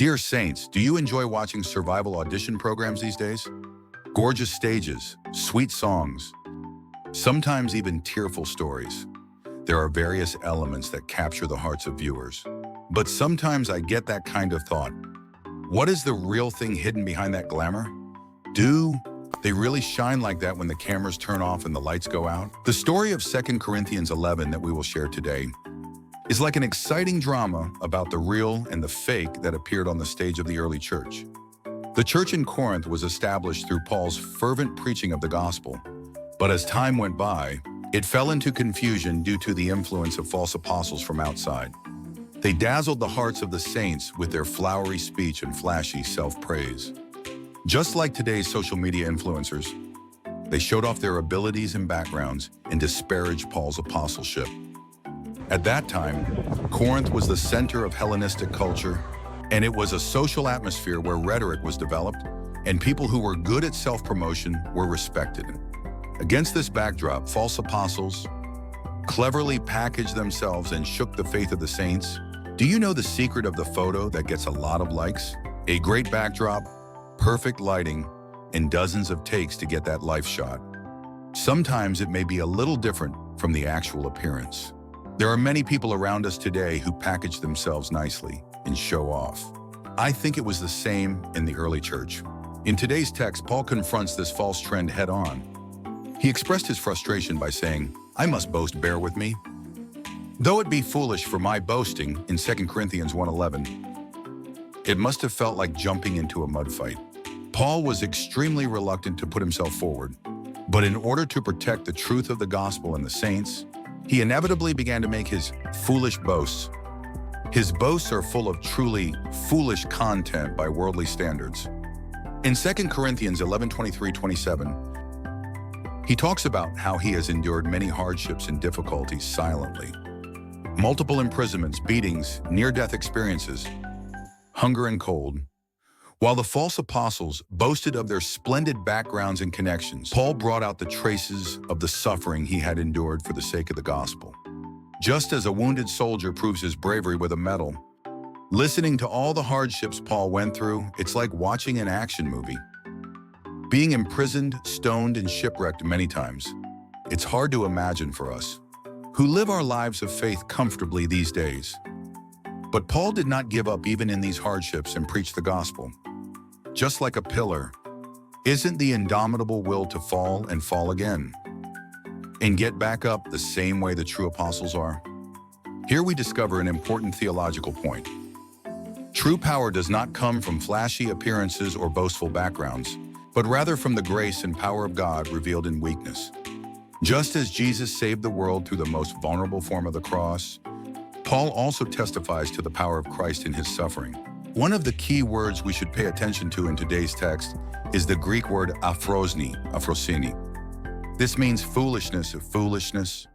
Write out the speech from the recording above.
Dear Saints, do you enjoy watching survival audition programs these days? Gorgeous stages, sweet songs, sometimes even tearful stories. There are various elements that capture the hearts of viewers. But sometimes I get that kind of thought. What is the real thing hidden behind that glamour? Do they really shine like that when the cameras turn off and the lights go out? The story of 2 Corinthians 11 that we will share today is like an exciting drama about the real and the fake that appeared on the stage of the early church. The church in Corinth was established through Paul's fervent preaching of the gospel. But as time went by, it fell into confusion due to the influence of false apostles from outside. They dazzled the hearts of the saints with their flowery speech and flashy self-praise. Just like today's social media influencers, they showed off their abilities and backgrounds and disparaged Paul's apostleship. At that time, Corinth was the center of Hellenistic culture, and it was a social atmosphere where rhetoric was developed, and people who were good at self-promotion were respected. Against this backdrop, false apostles cleverly packaged themselves and shook the faith of the saints. Do you know the secret of the photo that gets a lot of likes? A great backdrop, perfect lighting, and dozens of takes to get that life shot. Sometimes it may be a little different from the actual appearance. There are many people around us today who package themselves nicely and show off. I think it was the same in the early church. In today's text, Paul confronts this false trend head-on. He expressed his frustration by saying, "I must boast, bear with me. Though it be foolish for my boasting," in 2 Corinthians 1:11, it must have felt like jumping into a mud fight. Paul was extremely reluctant to put himself forward, but in order to protect the truth of the gospel and the saints, he inevitably began to make his foolish boasts. His boasts are full of truly foolish content by worldly standards. In 2 Corinthians 11:23-27, he talks about how he has endured many hardships and difficulties silently. Multiple imprisonments, beatings, near-death experiences, hunger and cold. While the false apostles boasted of their splendid backgrounds and connections, Paul brought out the traces of the suffering he had endured for the sake of the gospel. Just as a wounded soldier proves his bravery with a medal, listening to all the hardships Paul went through, it's like watching an action movie. Being imprisoned, stoned, and shipwrecked many times, it's hard to imagine for us, who live our lives of faith comfortably these days. But Paul did not give up even in these hardships and preached the gospel. Just like a pillar, isn't the indomitable will to fall and fall again, and get back up the same way the true apostles are? Here we discover an important theological point. True power does not come from flashy appearances or boastful backgrounds, but rather from the grace and power of God revealed in weakness. Just as Jesus saved the world through the most vulnerable form of the cross, Paul also testifies to the power of Christ in his suffering. One of the key words we should pay attention to in today's text is the Greek word aphrosini. This means foolishness,